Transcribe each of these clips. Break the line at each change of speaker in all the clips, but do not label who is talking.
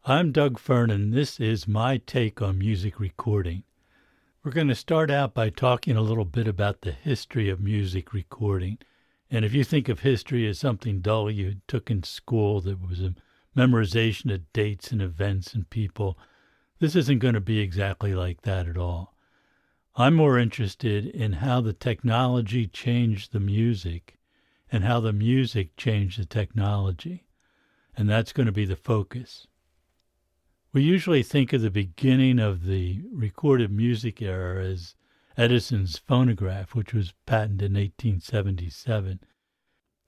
I'm Doug Fern, and this is my take on music recording. We're going to start out by talking a little bit about the history of music recording. And if you think of history as something dull you took in school that was a memorization of dates and events and people, this isn't going to be exactly like that at all. I'm more interested in how the technology changed the music and how the music changed the technology. And that's going to be the focus. We usually think of the beginning of the recorded music era as Edison's phonograph, which was patented in 1877.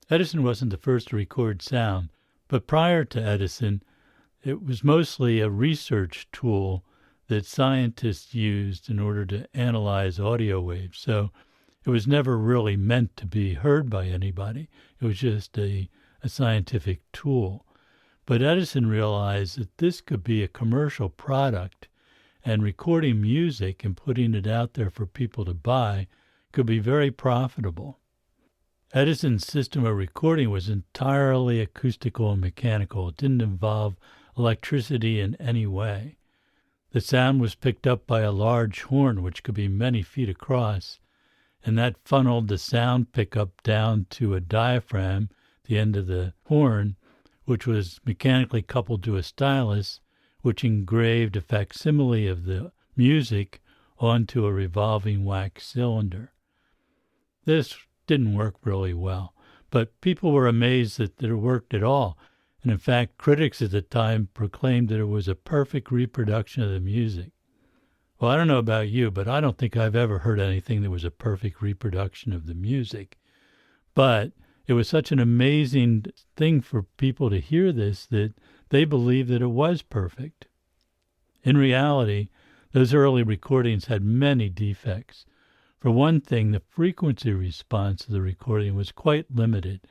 Edison wasn't the first to record sound, but prior to Edison, it was mostly a research tool that scientists used in order to analyze audio waves. So it was never really meant to be heard by anybody. It was just a scientific tool. But Edison realized that this could be a commercial product, and recording music and putting it out there for people to buy could be very profitable. Edison's system of recording was entirely acoustical and mechanical. It didn't involve electricity in any way. The sound was picked up by a large horn, which could be many feet across, and that funneled the sound pickup down to a diaphragm, the end of the horn, which was mechanically coupled to a stylus, which engraved a facsimile of the music onto a revolving wax cylinder. This didn't work really well, but people were amazed that it worked at all, and in fact, critics at the time proclaimed that it was a perfect reproduction of the music. Well, I don't know about you, but I don't think I've ever heard anything that was a perfect reproduction of the music. But it was such an amazing thing for people to hear this that they believed that it was perfect. In reality, those early recordings had many defects. For one thing, the frequency response of the recording was quite limited,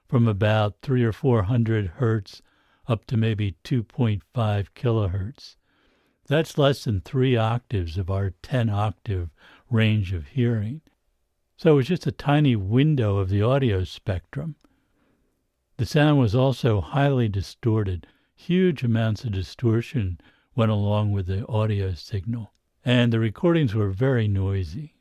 from about 300 or 400 hertz up to maybe 2.5 kilohertz. That's less than 3 octaves of our 10-octave range of hearing. So it was just a tiny window of the audio spectrum. The sound was also highly distorted. Huge amounts of distortion went along with the audio signal, and the recordings were very noisy.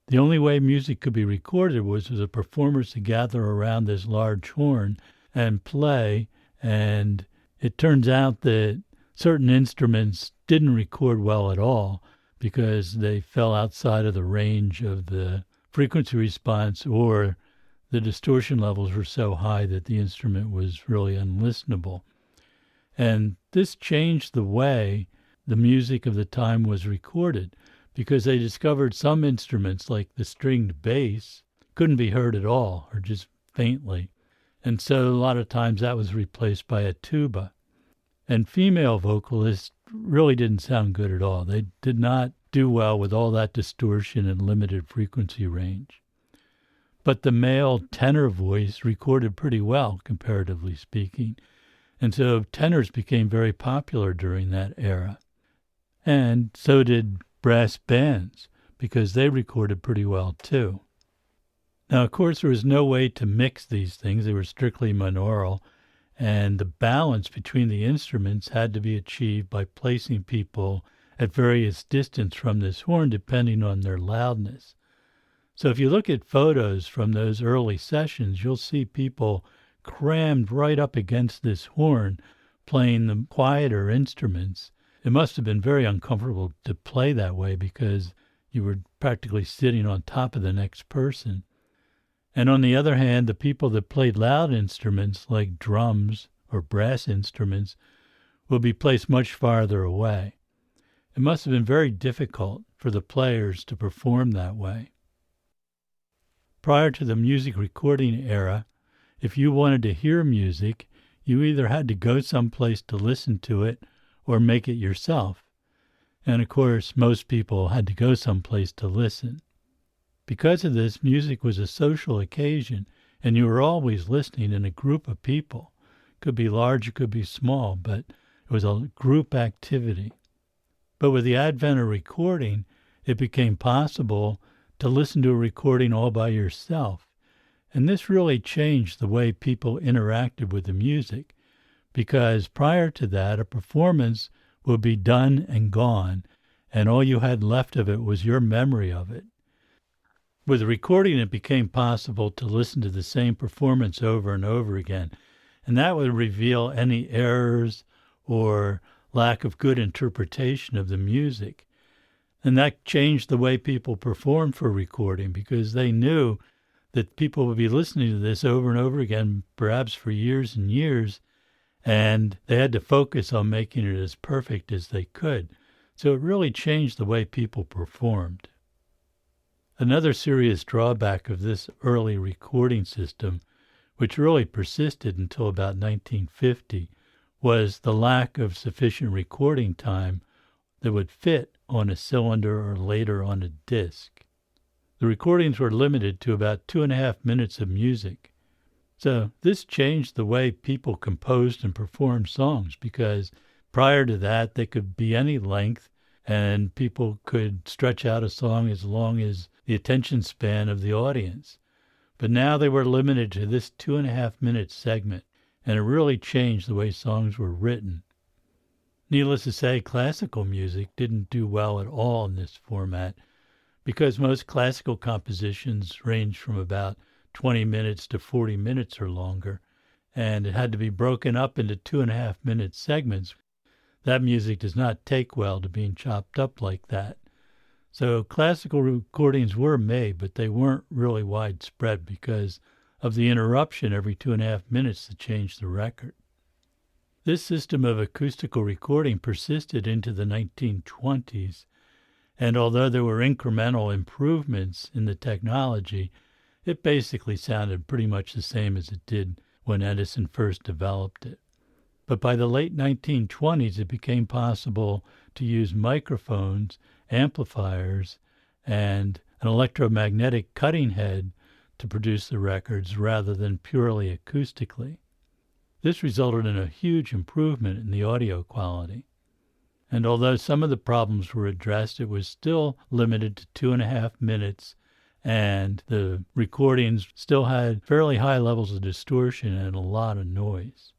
The only way music could be recorded was for the performers to gather around this large horn and play, and it turns out that certain instruments didn't record well at all because they fell outside of the range of the frequency response, or the distortion levels were so high that the instrument was really unlistenable. And this changed the way the music of the time was recorded, because they discovered some instruments, like the stringed bass, couldn't be heard at all, or just faintly. And so a lot of times that was replaced by a tuba. And female vocalists really didn't sound good at all. They did not do well with all that distortion and limited frequency range. But the male tenor voice recorded pretty well, comparatively speaking, and so tenors became very popular during that era. And so did brass bands, because they recorded pretty well too. Now, of course, there was no way to mix these things. They were strictly monaural, and the balance between the instruments had to be achieved by placing people at various distance from this horn depending on their loudness. So if you look at photos from those early sessions, you'll see people crammed right up against this horn playing the quieter instruments. It must have been very uncomfortable to play that way because you were practically sitting on top of the next person. And on the other hand, the people that played loud instruments like drums or brass instruments would be placed much farther away. It must have been very difficult for the players to perform that way. Prior to the music recording era, if you wanted to hear music, you either had to go someplace to listen to it or make it yourself. And of course, most people had to go someplace to listen. Because of this, music was a social occasion, and you were always listening in a group of people. It could be large, it could be small, but it was a group activity. But with the advent of recording, it became possible to listen to a recording all by yourself. And this really changed the way people interacted with the music, because prior to that, a performance would be done and gone, and all you had left of it was your memory of it. With recording, it became possible to listen to the same performance over and over again, and that would reveal any errors or lack of good interpretation of the music. And that changed the way people performed for recording, because they knew that people would be listening to this over and over again, perhaps for years and years, and they had to focus on making it as perfect as they could. So it really changed the way people performed. Another serious drawback of this early recording system, which really persisted until about 1950, was the lack of sufficient recording time that would fit on a cylinder or later on a disc. The recordings were limited to about 2.5 minutes of music. So this changed the way people composed and performed songs, because prior to that, they could be any length and people could stretch out a song as long as the attention span of the audience. But now they were limited to this 2.5-minute segment, and it really changed the way songs were written. Needless to say, classical music didn't do well at all in this format, because most classical compositions range from about 20 minutes to 40 minutes or longer, and it had to be broken up into 2.5-minute segments. That music does not take well to being chopped up like that. So classical recordings were made, but they weren't really widespread because of the interruption every 2.5 minutes to change the record. This system of acoustical recording persisted into the 1920s, and although there were incremental improvements in the technology, it basically sounded pretty much the same as it did when Edison first developed it. But by the late 1920s, it became possible to use microphones, amplifiers, and an electromagnetic cutting head to produce the records rather than purely acoustically. This resulted in a huge improvement in the audio quality. And although some of the problems were addressed, it was still limited to 2.5 minutes, and the recordings still had fairly high levels of distortion and a lot of noise.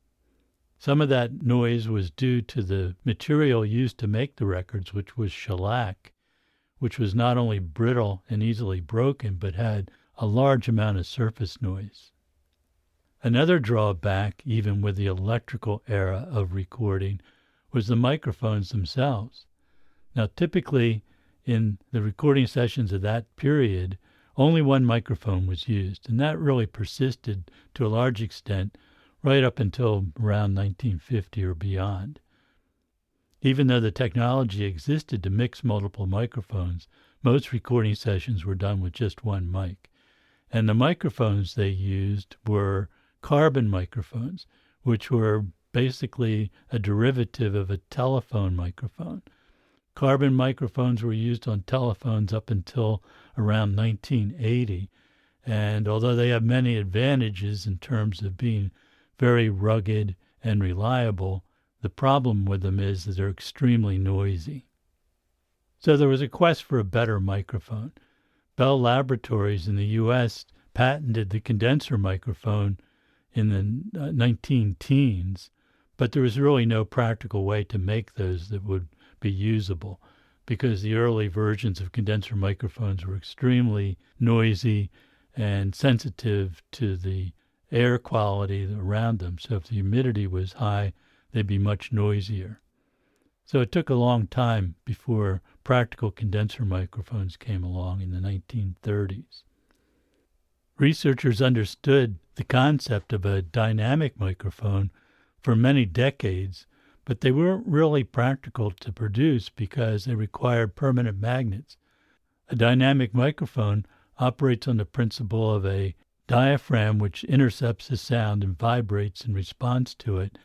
Some of that noise was due to the material used to make the records, which was shellac, which was not only brittle and easily broken, but had a large amount of surface noise. Another drawback, even with the electrical era of recording, was the microphones themselves. Now, typically, in the recording sessions of that period, only one microphone was used, and that really persisted to a large extent right up until around 1950 or beyond. Even though the technology existed to mix multiple microphones, most recording sessions were done with just one mic. And the microphones they used were carbon microphones, which were basically a derivative of a telephone microphone. Carbon microphones were used on telephones up until around 1980, and although they have many advantages in terms of being very rugged and reliable, the problem with them is that they're extremely noisy. So there was a quest for a better microphone. Bell Laboratories in the U.S. patented the condenser microphone in the 19-teens, but there was really no practical way to make those that would be usable, because the early versions of condenser microphones were extremely noisy and sensitive to the air quality around them. So if the humidity was high, they'd be much noisier. So it took a long time before practical condenser microphones came along in the 1930s. Researchers understood the concept of a dynamic microphone for many decades, but they weren't really practical to produce because they required permanent magnets. A dynamic microphone operates on the principle of a diaphragm which intercepts the sound and vibrates in response to it,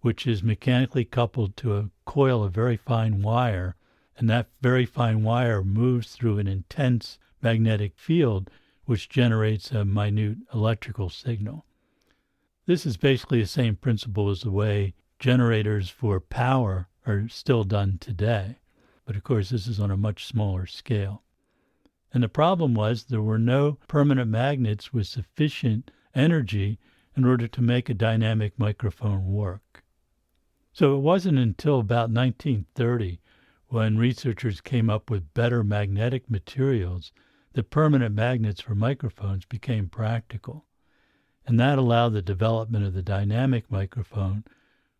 which is mechanically coupled to a coil of very fine wire, and that very fine wire moves through an intense magnetic field which generates a minute electrical signal. This is basically the same principle as the way generators for power are still done today, but of course this is on a much smaller scale. And the problem was there were no permanent magnets with sufficient energy in order to make a dynamic microphone work. So it wasn't until about 1930 when researchers came up with better magnetic materials that permanent magnets for microphones became practical. And that allowed the development of the dynamic microphone,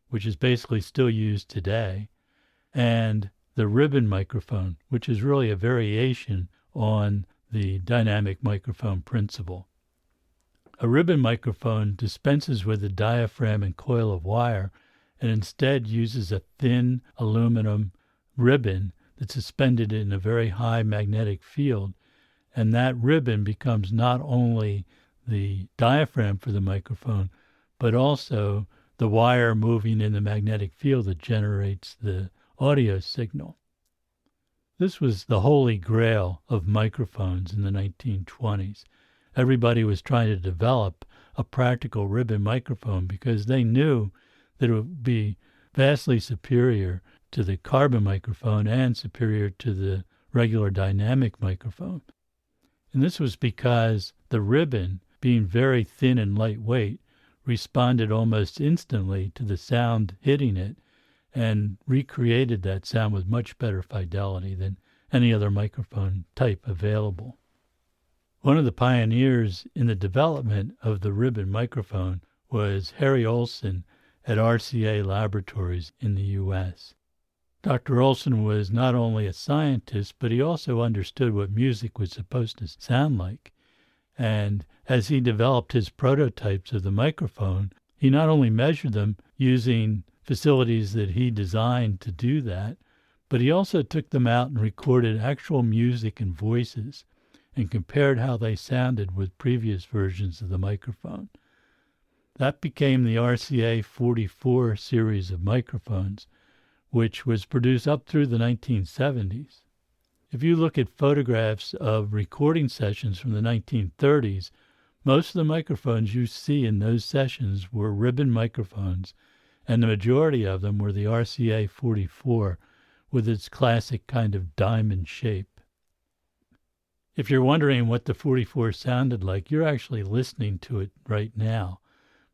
which is basically still used today, and the ribbon microphone, which is really a variation on the dynamic microphone principle. A ribbon microphone dispenses with a diaphragm and coil of wire and instead uses a thin aluminum ribbon that's suspended in a very high magnetic field, and that ribbon becomes not only the diaphragm for the microphone, but also the wire moving in the magnetic field that generates the audio signal. This was the holy grail of microphones in the 1920s. Everybody was trying to develop a practical ribbon microphone because they knew that it would be vastly superior to the carbon microphone and superior to the regular dynamic microphone. And this was because the ribbon, being very thin and lightweight, responded almost instantly to the sound hitting it and recreated that sound with much better fidelity than any other microphone type available. One of the pioneers in the development of the ribbon microphone was Harry Olson at RCA Laboratories in the U.S. Dr. Olson was not only a scientist, but he also understood what music was supposed to sound like. And as he developed his prototypes of the microphone, he not only measured them using facilities that he designed to do that, but he also took them out and recorded actual music and voices and compared how they sounded with previous versions of the microphone. That became the RCA 44 series of microphones, which was produced up through the 1970s. If you look at photographs of recording sessions from the 1930s, most of the microphones you see in those sessions were ribbon microphones, and the majority of them were the RCA 44 with its classic kind of diamond shape. If you're wondering what the 44 sounded like, you're actually listening to it right now,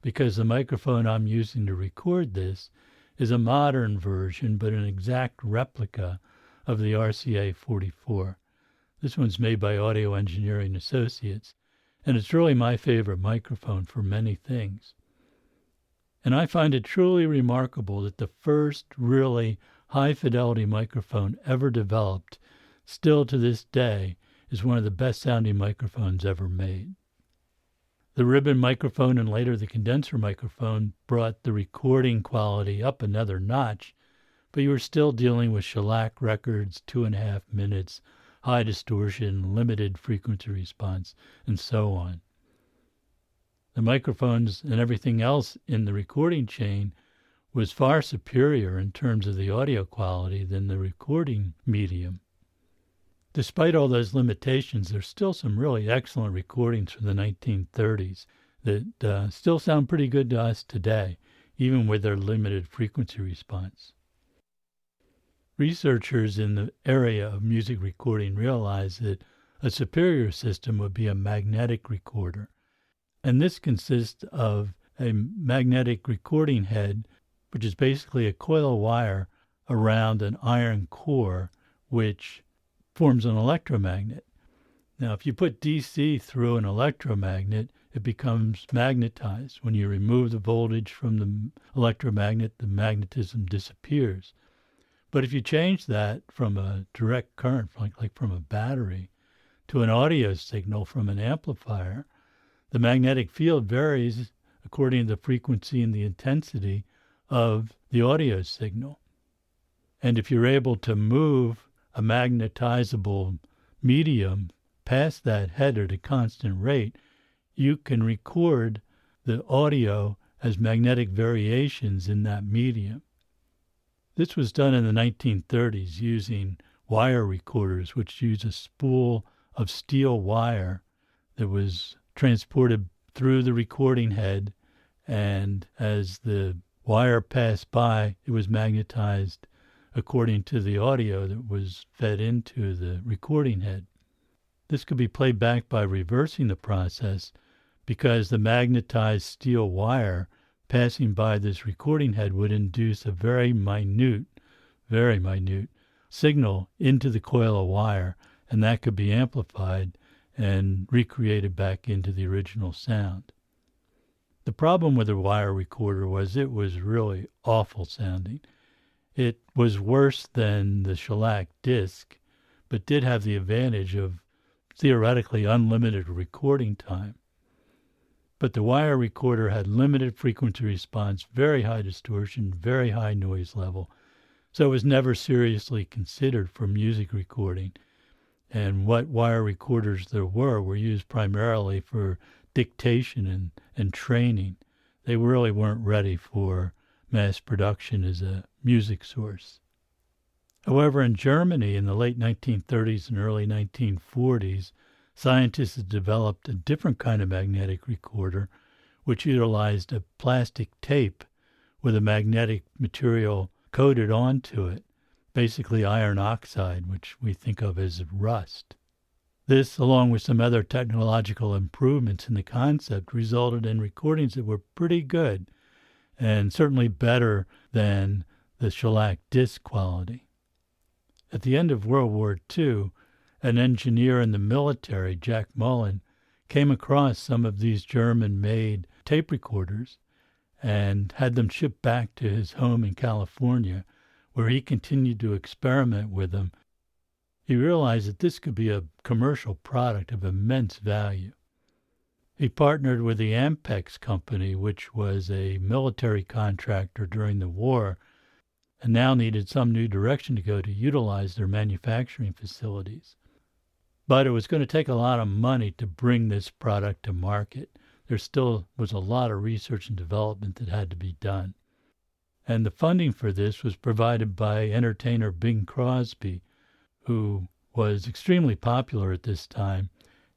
because the microphone I'm using to record this is a modern version, but an exact replica of the RCA 44. This one's made by Audio Engineering Associates, and it's really my favorite microphone for many things. And I find it truly remarkable that the first really high-fidelity microphone ever developed, still to this day, is one of the best-sounding microphones ever made. The ribbon microphone and later the condenser microphone brought the recording quality up another notch, but you were still dealing with shellac records, 2.5 minutes, high distortion, limited frequency response, and so on. The microphones and everything else in the recording chain was far superior in terms of the audio quality than the recording medium. Despite all those limitations, there's still some really excellent recordings from the 1930s that still sound pretty good to us today, even with their limited frequency response. Researchers in the area of music recording realized that a superior system would be a magnetic recorder, and this consists of a magnetic recording head, which is basically a coil of wire around an iron core, which forms an electromagnet. Now, if you put DC through an electromagnet, it becomes magnetized. When you remove the voltage from the electromagnet, the magnetism disappears. But if you change that from a direct current, like from a battery, to an audio signal from an amplifier, the magnetic field varies according to the frequency and the intensity of the audio signal. And if you're able to move a magnetizable medium past that head at a constant rate, you can record the audio as magnetic variations in that medium. This was done in the 1930s using wire recorders, which use a spool of steel wire that was transported through the recording head, and as the wire passed by, it was magnetized according to the audio that was fed into the recording head. This could be played back by reversing the process because the magnetized steel wire passing by this recording head would induce a very minute signal into the coil of wire, and that could be amplified and recreated back into the original sound. The problem with the wire recorder was it was really awful sounding. It was worse than the shellac disc, but did have the advantage of theoretically unlimited recording time. But the wire recorder had limited frequency response, very high distortion, very high noise level, so it was never seriously considered for music recording. And what wire recorders there were used primarily for dictation and training. They really weren't ready for mass production as a music source. However, in Germany in the late 1930s and early 1940s, scientists had developed a different kind of magnetic recorder, which utilized a plastic tape with a magnetic material coated onto it, basically iron oxide, which we think of as rust. This, along with some other technological improvements in the concept, resulted in recordings that were pretty good and certainly better than the shellac disc quality. At the end of World War II, an engineer in the military, Jack Mullen, came across some of these German-made tape recorders and had them shipped back to his home in California, where he continued to experiment with them. He realized that this could be a commercial product of immense value. He partnered with the Ampex company, which was a military contractor during the war, and now needed some new direction to go to utilize their manufacturing facilities. But it was going to take a lot of money to bring this product to market. There still was a lot of research and development that had to be done. And the funding for this was provided by entertainer Bing Crosby, who was extremely popular at this time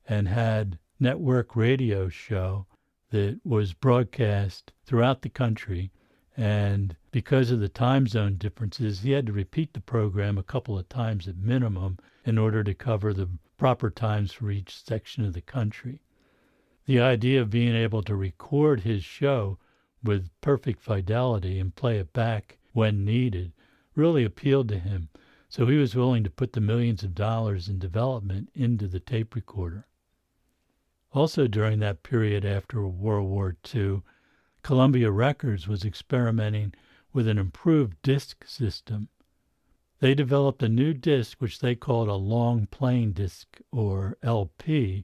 and had network radio show that was broadcast throughout the country. And because of the time zone differences, he had to repeat the program a couple of times at minimum in order to cover the proper times for each section of the country. The idea of being able to record his show with perfect fidelity and play it back when needed really appealed to him. So he was willing to put the millions of dollars in development into the tape recorder. Also during that period after World War II, Columbia Records was experimenting with an improved disc system. They developed a new disc which they called a long playing disc, or LP,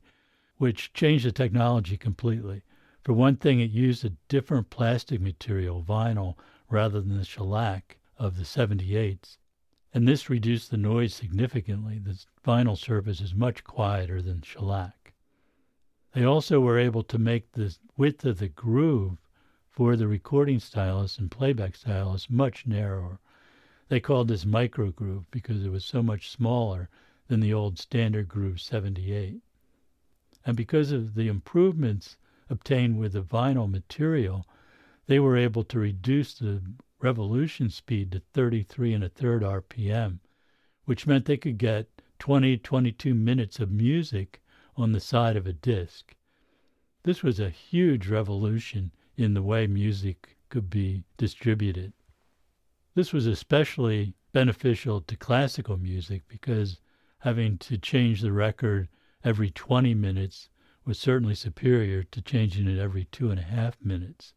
which changed the technology completely. For one thing, it used a different plastic material, vinyl, rather than the shellac of the 78s. And this reduced the noise significantly. The vinyl surface is much quieter than shellac. They also were able to make the width of the groove for the recording stylus and playback stylus much narrower. They called this micro groove because it was so much smaller than the old standard groove 78. And because of the improvements obtained with the vinyl material, they were able to reduce the revolution speed to 33 1/3 RPM, which meant they could get 22 minutes of music on the side of a disc. This was a huge revolution in the way music could be distributed. This was especially beneficial to classical music because having to change the record every 20 minutes was certainly superior to changing it every 2.5 minutes.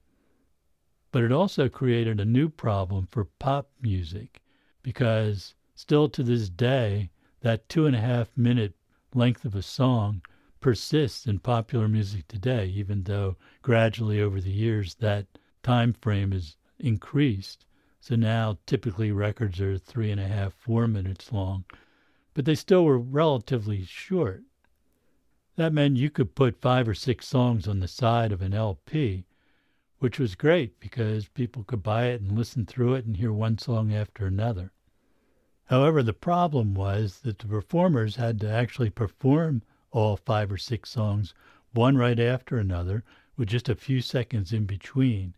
But it also created a new problem for pop music because still to this day, that 2.5 minute length of a song persists in popular music today, even though gradually over the years that time frame is increased. So now typically records are 3.5, 4 minutes long, but they still were relatively short. That meant you could put 5 or 6 songs on the side of an LP, which was great because people could buy it and listen through it and hear one song after another. However, the problem was that the performers had to actually perform all 5 or 6 songs, one right after another, with just a few seconds in between,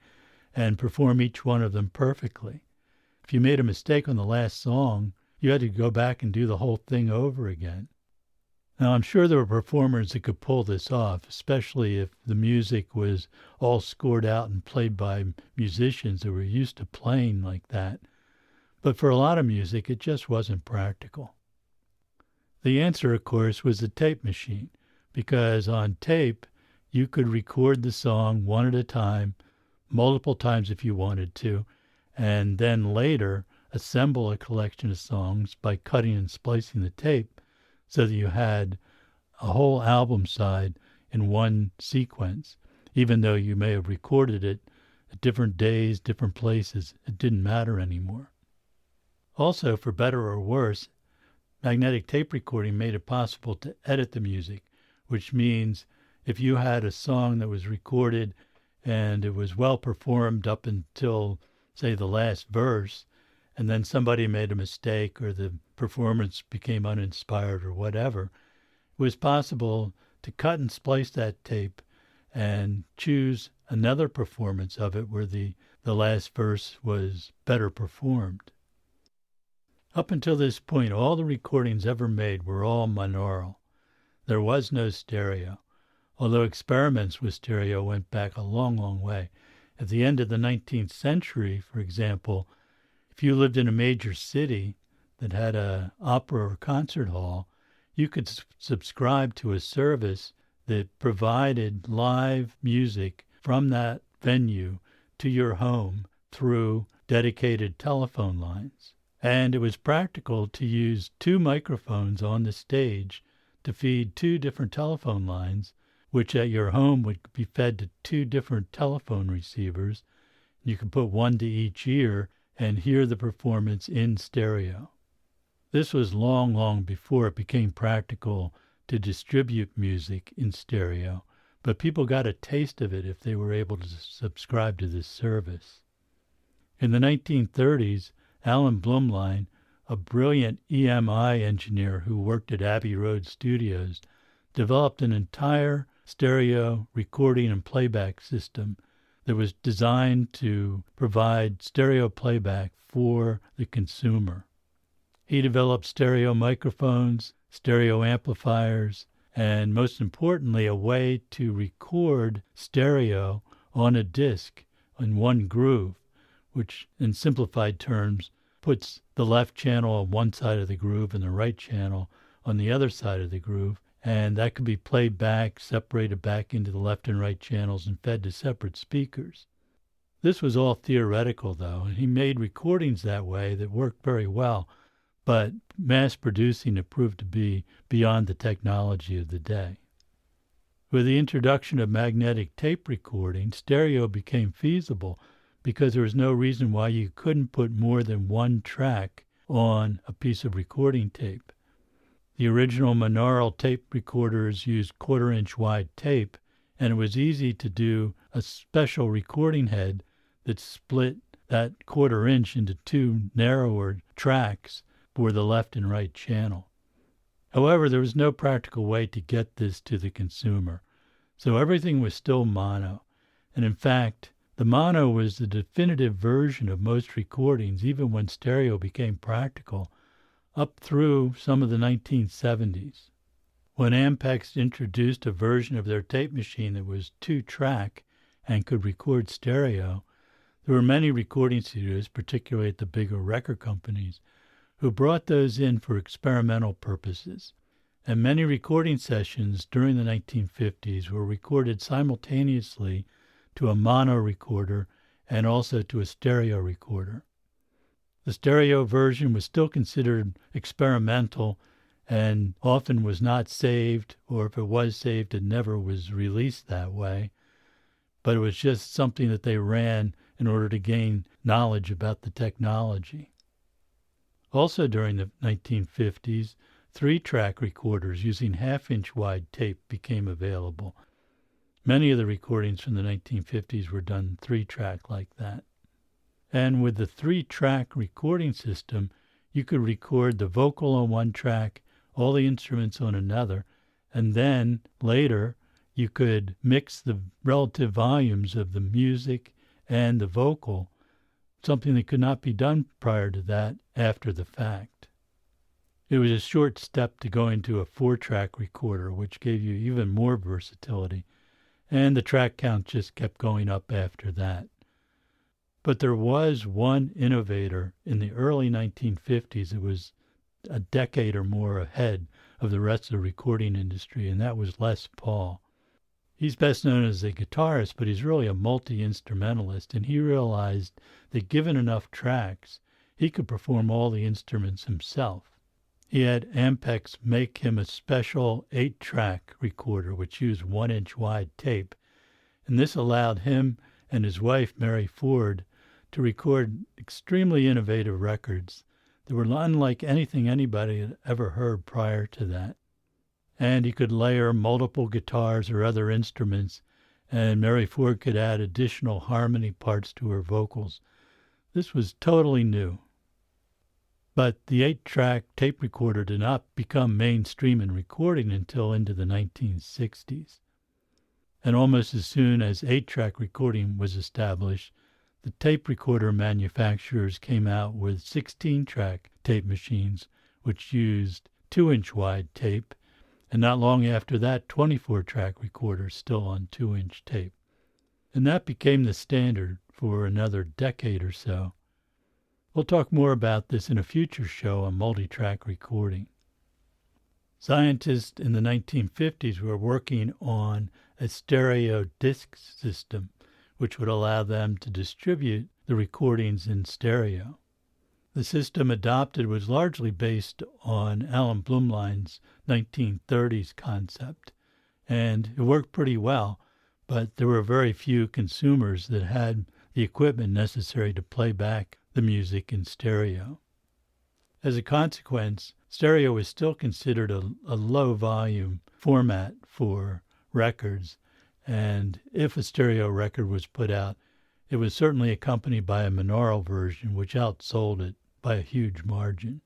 and perform each one of them perfectly. If you made a mistake on the last song, you had to go back and do the whole thing over again. Now, I'm sure there were performers that could pull this off, especially if the music was all scored out and played by musicians that were used to playing like that. But for a lot of music, it just wasn't practical. The answer, of course, was the tape machine, because on tape, you could record the song one at a time, multiple times if you wanted to, and then later assemble a collection of songs by cutting and splicing the tape so that you had a whole album side in one sequence. Even though you may have recorded it at different days, different places, it didn't matter anymore. Also, for better or worse, magnetic tape recording made it possible to edit the music, which means if you had a song that was recorded and it was well performed up until, say, the last verse, and then somebody made a mistake or the performance became uninspired or whatever, it was possible to cut and splice that tape and choose another performance of it where the last verse was better performed. Up until this point, all the recordings ever made were all monaural. There was no stereo, although experiments with stereo went back a long, long way. At the end of the 19th century, for example, if you lived in a major city that had an opera or concert hall, you could subscribe to a service that provided live music from that venue to your home through dedicated telephone lines. And it was practical to use two microphones on the stage to feed two different telephone lines, which at your home would be fed to two different telephone receivers. You could put one to each ear and hear the performance in stereo. This was long, long before it became practical to distribute music in stereo, but people got a taste of it if they were able to subscribe to this service. In the 1930s, Alan Blumlein, a brilliant EMI engineer who worked at Abbey Road Studios, developed an entire stereo recording and playback system that was designed to provide stereo playback for the consumer. He developed stereo microphones, stereo amplifiers, and most importantly, a way to record stereo on a disc in one groove, which in simplified terms puts the left channel on one side of the groove and the right channel on the other side of the groove, and that could be played back, separated back into the left and right channels and fed to separate speakers. This was all theoretical, though, and he made recordings that way that worked very well, but mass producing it proved to be beyond the technology of the day. With the introduction of magnetic tape recording, stereo became feasible because there was no reason why you couldn't put more than one track on a piece of recording tape. The original monaural tape recorders used quarter-inch wide tape, and it was easy to do a special recording head that split that quarter-inch into two narrower tracks for the left and right channel. However, there was no practical way to get this to the consumer, so everything was still mono. And in fact, the mono was the definitive version of most recordings, even when stereo became practical, up through some of the 1970s. When Ampex introduced a version of their tape machine that was two-track and could record stereo, there were many recording studios, particularly at the bigger record companies, who brought those in for experimental purposes. And many recording sessions during the 1950s were recorded simultaneously to a mono recorder and also to a stereo recorder. The stereo version was still considered experimental and often was not saved, or if it was saved, it never was released that way. But it was just something that they ran in order to gain knowledge about the technology. Also during the 1950s, three-track recorders using half-inch wide tape became available. Many of the recordings from the 1950s were done three-track like that. And with the three-track recording system, you could record the vocal on one track, all the instruments on another, and then later you could mix the relative volumes of the music and the vocal, something that could not be done prior to that after the fact. It was a short step to going to a 4-track recorder, which gave you even more versatility, and the track count just kept going up after that. But there was one innovator in the early 1950s that was a decade or more ahead of the rest of the recording industry, and that was Les Paul. He's best known as a guitarist, but he's really a multi-instrumentalist, and he realized that given enough tracks, he could perform all the instruments himself. He had Ampex make him a special 8-track recorder, which used 1-inch wide tape, and this allowed him and his wife, Mary Ford, to record extremely innovative records that were unlike anything anybody had ever heard prior to that. And he could layer multiple guitars or other instruments, and Mary Ford could add additional harmony parts to her vocals. This was totally new. But the 8-track tape recorder did not become mainstream in recording until into the 1960s. And almost as soon as 8-track recording was established, the tape recorder manufacturers came out with 16-track tape machines, which used 2-inch wide tape, and not long after that, 24-track recorders still on 2-inch tape. And that became the standard for another decade or so. We'll talk more about this in a future show on multi-track recording. Scientists in the 1950s were working on a stereo disc system, which would allow them to distribute the recordings in stereo. The system adopted was largely based on Alan Blumlein's 1930s concept, and it worked pretty well, but there were very few consumers that had the equipment necessary to play back the music in stereo. As a consequence, stereo was still considered a low-volume format for records, and if a stereo record was put out, it was certainly accompanied by a monaural version, which outsold it by a huge margin.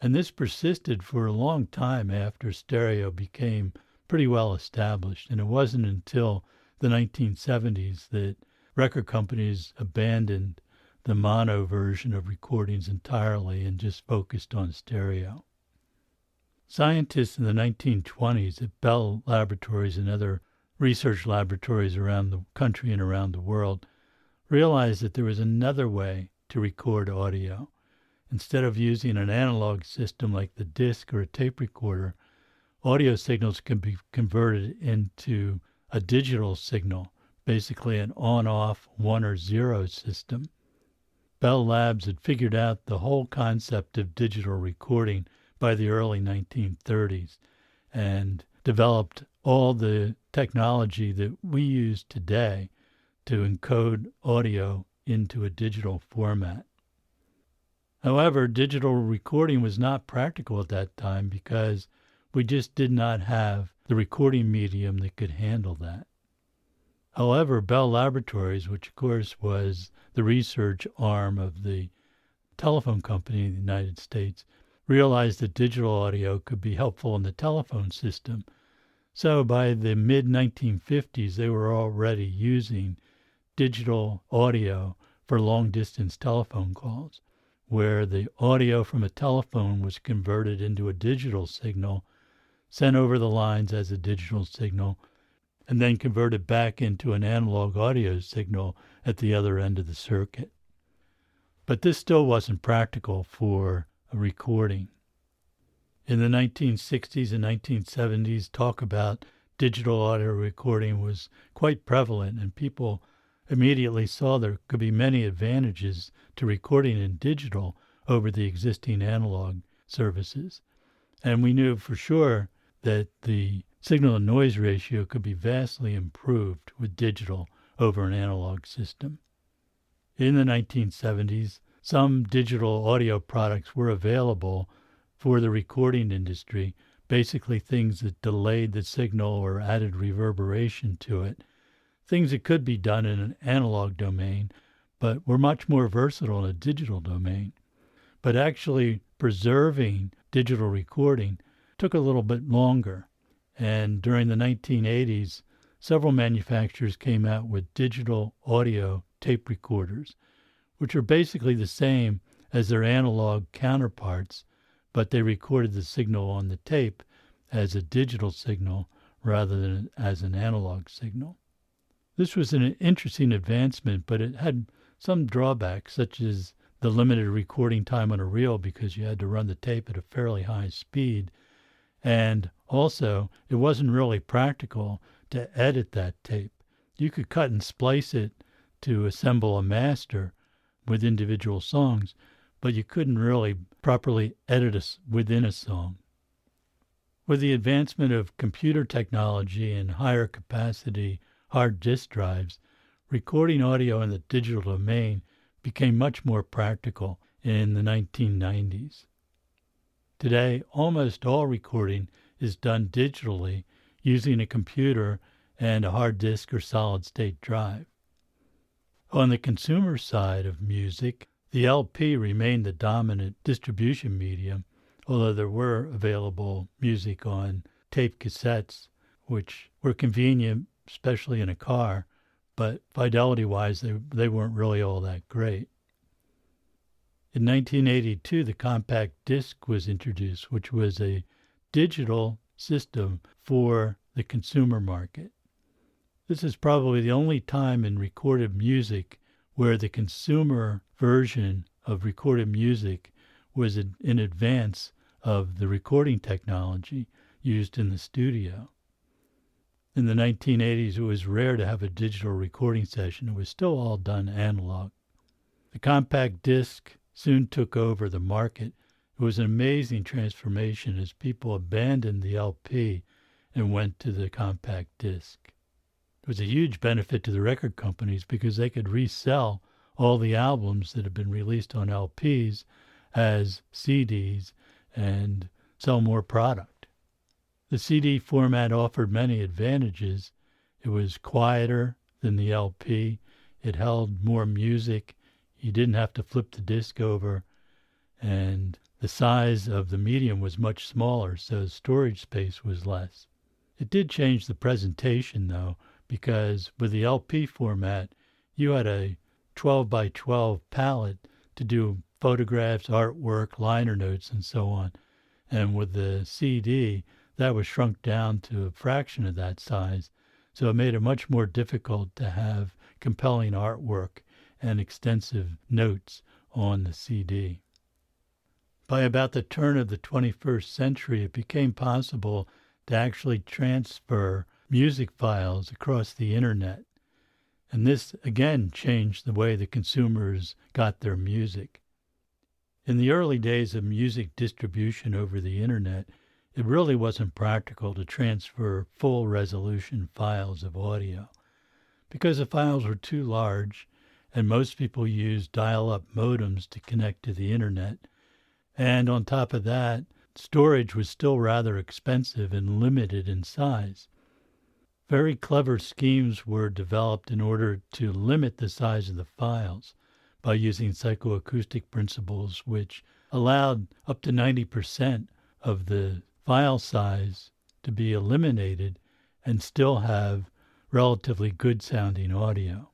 And this persisted for a long time after stereo became pretty well established, and it wasn't until the 1970s that record companies abandoned the mono version of recordings entirely and just focused on stereo. Scientists in the 1920s at Bell Laboratories and other research laboratories around the country and around the world realized that there was another way to record audio. Instead of using an analog system like the disc or a tape recorder, audio signals can be converted into a digital signal, basically an on-off 1 or 0 system. Bell Labs had figured out the whole concept of digital recording by the early 1930s and developed all the technology that we use today to encode audio into a digital format. However, digital recording was not practical at that time because we just did not have the recording medium that could handle that. However, Bell Laboratories, which of course was the research arm of the telephone company in the United States, realized that digital audio could be helpful in the telephone system. So by the mid-1950s, they were already using digital audio for long-distance telephone calls, where the audio from a telephone was converted into a digital signal, sent over the lines as a digital signal, and then converted back into an analog audio signal at the other end of the circuit. But this still wasn't practical for a recording. In the 1960s and 1970s, talk about digital audio recording was quite prevalent, and people immediately saw there could be many advantages to recording in digital over the existing analog services. And we knew for sure that the signal-to-noise ratio could be vastly improved with digital over an analog system. In the 1970s, some digital audio products were available for the recording industry, basically things that delayed the signal or added reverberation to it, things that could be done in an analog domain, but were much more versatile in a digital domain. But actually preserving digital recording took a little bit longer. And during the 1980s, several manufacturers came out with digital audio tape recorders, which are basically the same as their analog counterparts, but they recorded the signal on the tape as a digital signal rather than as an analog signal. This was an interesting advancement, but it had some drawbacks, such as the limited recording time on a reel because you had to run the tape at a fairly high speed. And also, it wasn't really practical to edit that tape. You could cut and splice it to assemble a master with individual songs, but you couldn't really properly edit within a song. With the advancement of computer technology and higher capacity hard disk drives, recording audio in the digital domain became much more practical in the 1990s. Today, almost all recording is done digitally using a computer and a hard disk or solid-state drive. On the consumer side of music, the LP remained the dominant distribution medium, although there were available music on tape cassettes, which were convenient, especially in a car, but fidelity-wise, they weren't really all that great. In 1982, the compact disc was introduced, which was a digital system for the consumer market. This is probably the only time in recorded music where the consumer version of recorded music was in advance of the recording technology used in the studio. In the 1980s, it was rare to have a digital recording session. It was still all done analog. The compact disc soon took over the market. It was an amazing transformation as people abandoned the LP and went to the compact disc. It was a huge benefit to the record companies because they could resell all the albums that had been released on LPs as CDs and sell more product. The CD format offered many advantages. It was quieter than the LP. It held more music. You didn't have to flip the disc over. And the size of the medium was much smaller, so storage space was less. It did change the presentation, though, because with the LP format, you had a 12 by 12 palette to do photographs, artwork, liner notes, and so on. And with the CD, that was shrunk down to a fraction of that size, so it made it much more difficult to have compelling artwork and extensive notes on the CD. By about the turn of the 21st century, it became possible to actually transfer music files across the internet. And this, again, changed the way the consumers got their music. In the early days of music distribution over the internet, it really wasn't practical to transfer full-resolution files of audio because the files were too large, and most people used dial-up modems to connect to the internet. And on top of that, storage was still rather expensive and limited in size. Very clever schemes were developed in order to limit the size of the files by using psychoacoustic principles, which allowed up to 90% of the file size to be eliminated and still have relatively good sounding audio.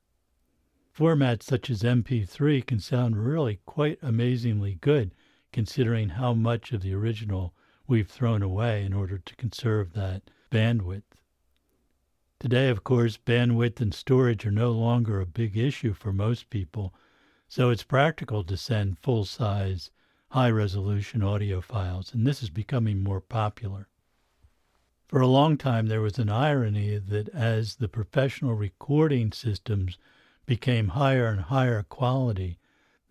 Formats such as MP3 can sound really quite amazingly good considering how much of the original we've thrown away in order to conserve that bandwidth. Today, of course, bandwidth and storage are no longer a big issue for most people, so it's practical to send full-size, high-resolution audio files, and this is becoming more popular. For a long time, there was an irony that as the professional recording systems became higher and higher quality,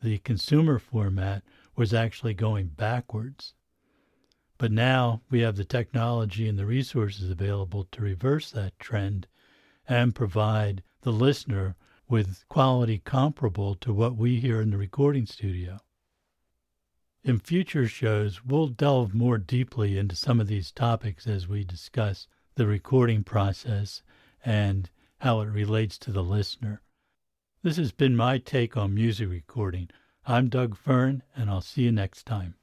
the consumer format was actually going backwards. But now we have the technology and the resources available to reverse that trend and provide the listener with quality comparable to what we hear in the recording studio. In future shows, we'll delve more deeply into some of these topics as we discuss the recording process and how it relates to the listener. This has been my take on music recording. I'm Doug Fern, and I'll see you next time.